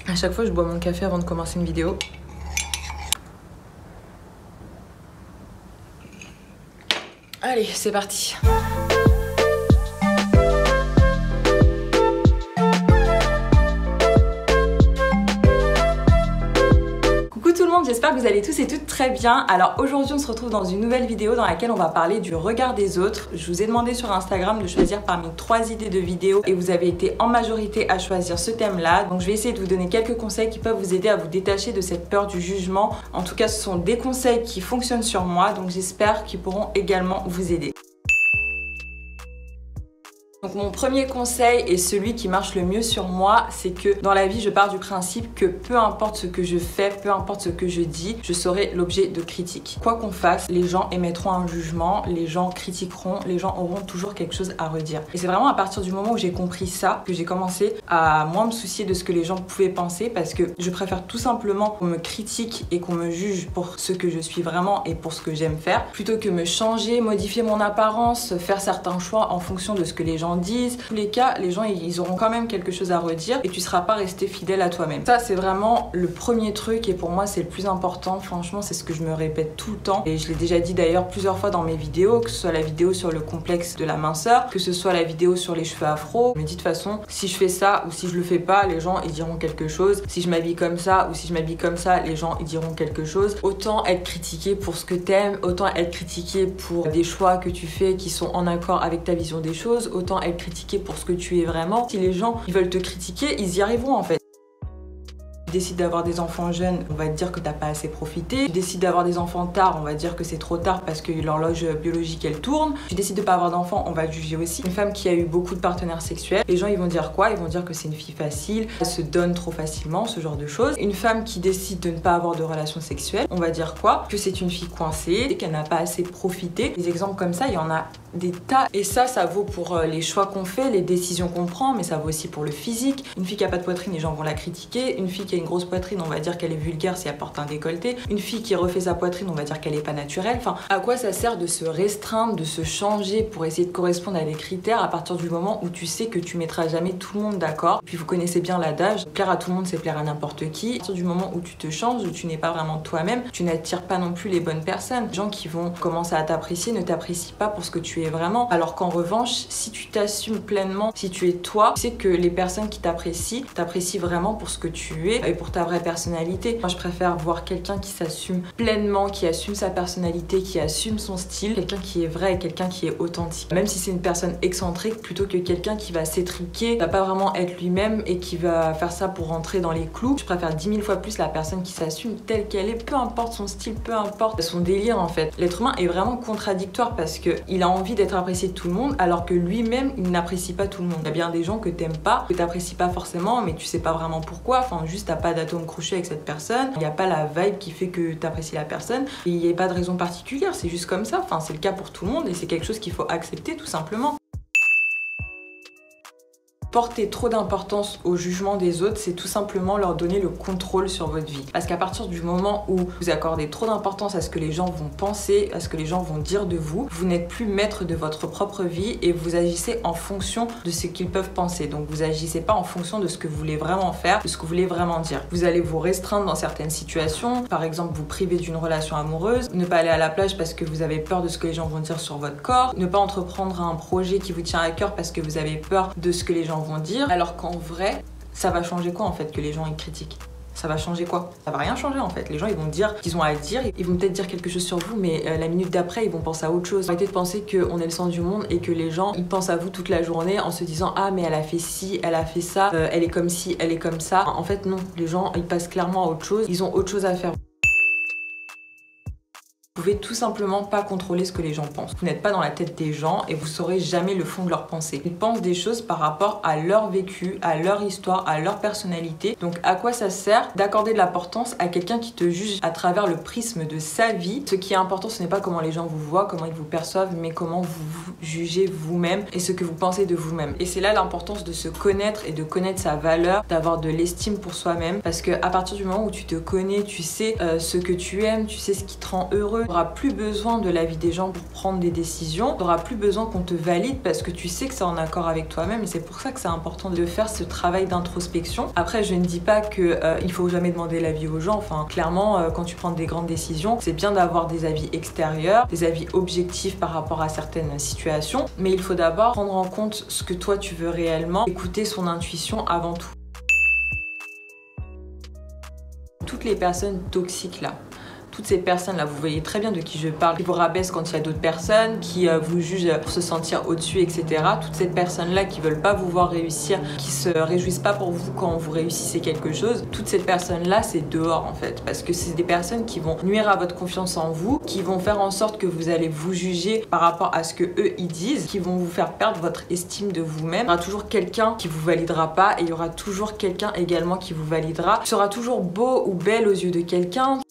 À chaque fois, je bois mon café avant de commencer une vidéo. Allez, c'est parti. J'espère que vous allez tous et toutes très bien. Alors aujourd'hui on se retrouve dans une nouvelle vidéo dans laquelle on va parler du regard des autres. Je vous ai demandé sur Instagram de choisir parmi 3 idées de vidéos et vous avez été en majorité à choisir ce thème là. Donc je vais essayer de vous donner quelques conseils qui peuvent vous aider à vous détacher de cette peur du jugement. En tout cas ce sont des conseils qui fonctionnent sur moi, donc j'espère qu'ils pourront également vous aider. Donc mon premier conseil et celui qui marche le mieux sur moi, c'est que dans la vie, je pars du principe que peu importe ce que je fais, peu importe ce que je dis, je serai l'objet de critiques. Quoi qu'on fasse, les gens émettront un jugement, les gens critiqueront, les gens auront toujours quelque chose à redire. Et c'est vraiment à partir du moment où j'ai compris ça que j'ai commencé à moins me soucier de ce que les gens pouvaient penser, parce que je préfère tout simplement qu'on me critique et qu'on me juge pour ce que je suis vraiment et pour ce que j'aime faire, plutôt que me changer, modifier mon apparence, faire certains choix en fonction de ce que les gens disent. Dans tous les cas, les gens ils auront quand même quelque chose à redire et tu seras pas resté fidèle à toi-même. Ça c'est vraiment le premier truc et pour moi c'est le plus important. Franchement c'est ce que je me répète tout le temps et je l'ai déjà dit d'ailleurs plusieurs fois dans mes vidéos, que ce soit la vidéo sur le complexe de la minceur, que ce soit la vidéo sur les cheveux afro. Je me dis de toute façon, si je fais ça ou si je le fais pas, les gens ils diront quelque chose. Si je m'habille comme ça ou si je m'habille comme ça, les gens ils diront quelque chose. Autant être critiqué pour ce que t'aimes, autant être critiqué pour des choix que tu fais qui sont en accord avec ta vision des choses, autant être critiqué pour ce que tu es vraiment. Si les gens ils veulent te critiquer, ils y arriveront en fait. Tu décides d'avoir des enfants jeunes, on va te dire que t'as pas assez profité. Tu décides d'avoir des enfants tard, on va dire que c'est trop tard parce que l'horloge biologique elle tourne. Tu décides de pas avoir d'enfants, on va te juger aussi. Une femme qui a eu beaucoup de partenaires sexuels, les gens ils vont dire quoi? Ils vont dire que c'est une fille facile, elle se donne trop facilement, ce genre de choses. Une femme qui décide de ne pas avoir de relations sexuelles, on va dire quoi? Que c'est une fille coincée et qu'elle n'a pas assez profité. Des exemples comme ça, il y en a des tas. Et ça vaut pour les choix qu'on fait, les décisions qu'on prend, mais ça vaut aussi pour le physique. Une fille qui a pas de poitrine, les gens vont la critiquer. Une fille qui a une grosse poitrine, on va dire qu'elle est vulgaire si elle porte un décolleté. Une fille qui refait sa poitrine, on va dire qu'elle est pas naturelle. Enfin, à quoi ça sert de se restreindre, de se changer pour essayer de correspondre à des critères à partir du moment où tu sais que tu mettras jamais tout le monde d'accord? Puis vous connaissez bien l'adage, plaire à tout le monde c'est plaire à n'importe qui. À partir du moment où tu te changes, où tu n'es pas vraiment toi-même, tu n'attires pas non plus les bonnes personnes. Les gens qui vont commencer à t'apprécier ne t'apprécient pas pour ce que tu es vraiment. Alors qu'en revanche, si tu t'assumes pleinement, si tu es toi, tu sais que les personnes qui t'apprécient vraiment pour ce que tu es et pour ta vraie personnalité. Moi, je préfère voir quelqu'un qui s'assume pleinement, qui assume sa personnalité, qui assume son style, quelqu'un qui est vrai et quelqu'un qui est authentique. Même si c'est une personne excentrique, plutôt que quelqu'un qui va s'étriquer, qui va pas vraiment être lui-même et qui va faire ça pour rentrer dans les clous. Je préfère 10 000 fois plus la personne qui s'assume telle qu'elle est, peu importe son style, peu importe son délire en fait. L'être humain est vraiment contradictoire parce que il a envie d'être apprécié de tout le monde alors que lui-même il n'apprécie pas tout le monde. Il y a bien des gens que t'aimes pas, que t'apprécies pas forcément, mais tu sais pas vraiment pourquoi. Enfin, juste t'as pas d'atome croché avec cette personne. Il n'y a pas la vibe qui fait que t'apprécies la personne. Et il n'y a pas de raison particulière. C'est juste comme ça. Enfin, c'est le cas pour tout le monde et c'est quelque chose qu'il faut accepter tout simplement. Porter trop d'importance au jugement des autres, c'est tout simplement leur donner le contrôle sur votre vie. Parce qu'à partir du moment où vous accordez trop d'importance à ce que les gens vont penser, à ce que les gens vont dire de vous, vous n'êtes plus maître de votre propre vie et vous agissez en fonction de ce qu'ils peuvent penser. Donc vous agissez pas en fonction de ce que vous voulez vraiment faire, de ce que vous voulez vraiment dire. Vous allez vous restreindre dans certaines situations, par exemple vous priver d'une relation amoureuse, ne pas aller à la plage parce que vous avez peur de ce que les gens vont dire sur votre corps, ne pas entreprendre un projet qui vous tient à cœur parce que vous avez peur de ce que les gens vont dire, alors qu'en vrai, ça va changer quoi en fait que les gens ils critiquent? Ça va changer quoi? Ça va rien changer en fait. Les gens ils vont dire qu'ils ont à le dire, ils vont peut-être dire quelque chose sur vous, mais la minute d'après ils vont penser à autre chose. Arrêtez de penser qu'on est le centre du monde et que les gens ils pensent à vous toute la journée en se disant ah mais elle a fait ci, elle a fait ça, elle est comme ci, elle est comme ça. En fait non, les gens ils passent clairement à autre chose, ils ont autre chose à faire. Vous pouvez tout simplement pas contrôler ce que les gens pensent. Vous n'êtes pas dans la tête des gens et vous saurez jamais le fond de leurs pensées. Ils pensent des choses par rapport à leur vécu, à leur histoire, à leur personnalité. Donc à quoi ça sert d'accorder de l'importance à quelqu'un qui te juge à travers le prisme de sa vie? Ce qui est important, ce n'est pas comment les gens vous voient, comment ils vous perçoivent, mais comment vous vous jugez vous-même et ce que vous pensez de vous-même. Et c'est là l'importance de se connaître et de connaître sa valeur, d'avoir de l'estime pour soi-même. Parce que à partir du moment où tu te connais, tu sais ce que tu aimes, tu sais ce qui te rend heureux. n'auras plus besoin de l'avis des gens pour prendre des décisions, tu n'auras plus besoin qu'on te valide parce que tu sais que c'est en accord avec toi-même et c'est pour ça que c'est important de faire ce travail d'introspection. Après, je ne dis pas que il faut jamais demander l'avis aux gens. Enfin, clairement, quand tu prends des grandes décisions, c'est bien d'avoir des avis extérieurs, des avis objectifs par rapport à certaines situations, mais il faut d'abord prendre en compte ce que toi tu veux réellement, écouter son intuition avant tout. Toutes les personnes toxiques là, toutes ces personnes-là, vous voyez très bien de qui je parle, qui vous rabaissent quand il y a d'autres personnes, qui vous jugent pour se sentir au-dessus, etc. Toutes ces personnes-là qui veulent pas vous voir réussir, qui se réjouissent pas pour vous quand vous réussissez quelque chose, toutes ces personnes-là, c'est dehors en fait. Parce que c'est des personnes qui vont nuire à votre confiance en vous, qui vont faire en sorte que vous allez vous juger par rapport à ce que eux ils disent, qui vont vous faire perdre votre estime de vous-même. Il y aura toujours quelqu'un qui vous validera pas et il y aura toujours quelqu'un également qui vous validera. Tu seras toujours beau ou belle aux yeux de quelqu'un.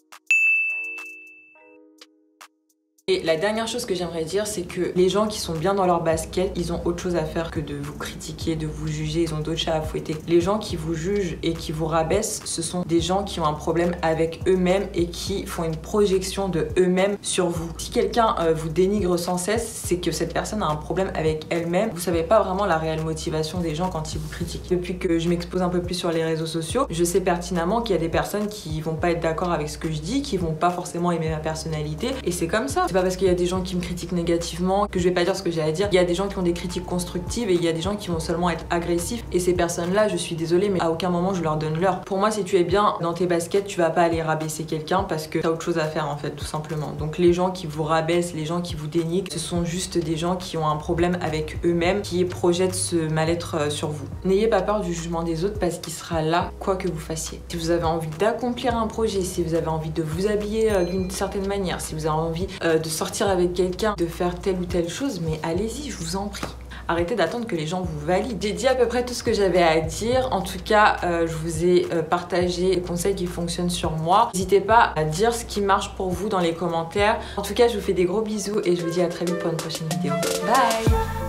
Et la dernière chose que j'aimerais dire, c'est que les gens qui sont bien dans leur basket, ils ont autre chose à faire que de vous critiquer, de vous juger, ils ont d'autres chats à fouetter. Les gens qui vous jugent et qui vous rabaissent, ce sont des gens qui ont un problème avec eux-mêmes et qui font une projection de eux-mêmes sur vous. Si quelqu'un vous dénigre sans cesse, c'est que cette personne a un problème avec elle-même. Vous savez pas vraiment la réelle motivation des gens quand ils vous critiquent. Depuis que je m'expose un peu plus sur les réseaux sociaux, je sais pertinemment qu'il y a des personnes qui vont pas être d'accord avec ce que je dis, qui vont pas forcément aimer ma personnalité, et c'est comme ça. C'est pas parce qu'il y a des gens qui me critiquent négativement que je vais pas dire ce que j'ai à dire. Il y a des gens qui ont des critiques constructives et il y a des gens qui vont seulement être agressifs. Et ces personnes-là, je suis désolée, mais à aucun moment je leur donne l'heure. Pour moi, si tu es bien dans tes baskets, tu vas pas aller rabaisser quelqu'un parce que t'as autre chose à faire en fait, tout simplement. Donc les gens qui vous rabaissent, les gens qui vous dénigrent, ce sont juste des gens qui ont un problème avec eux-mêmes, qui projettent ce mal-être sur vous. N'ayez pas peur du jugement des autres parce qu'il sera là quoi que vous fassiez. Si vous avez envie d'accomplir un projet, si vous avez envie de vous habiller d'une certaine manière, si vous avez envie de sortir avec quelqu'un, de faire telle ou telle chose, mais allez-y, je vous en prie. Arrêtez d'attendre que les gens vous valident. J'ai dit à peu près tout ce que j'avais à dire. En tout cas, je vous ai partagé les conseils qui fonctionnent sur moi. N'hésitez pas à dire ce qui marche pour vous dans les commentaires. En tout cas, je vous fais des gros bisous et je vous dis à très vite pour une prochaine vidéo. Bye!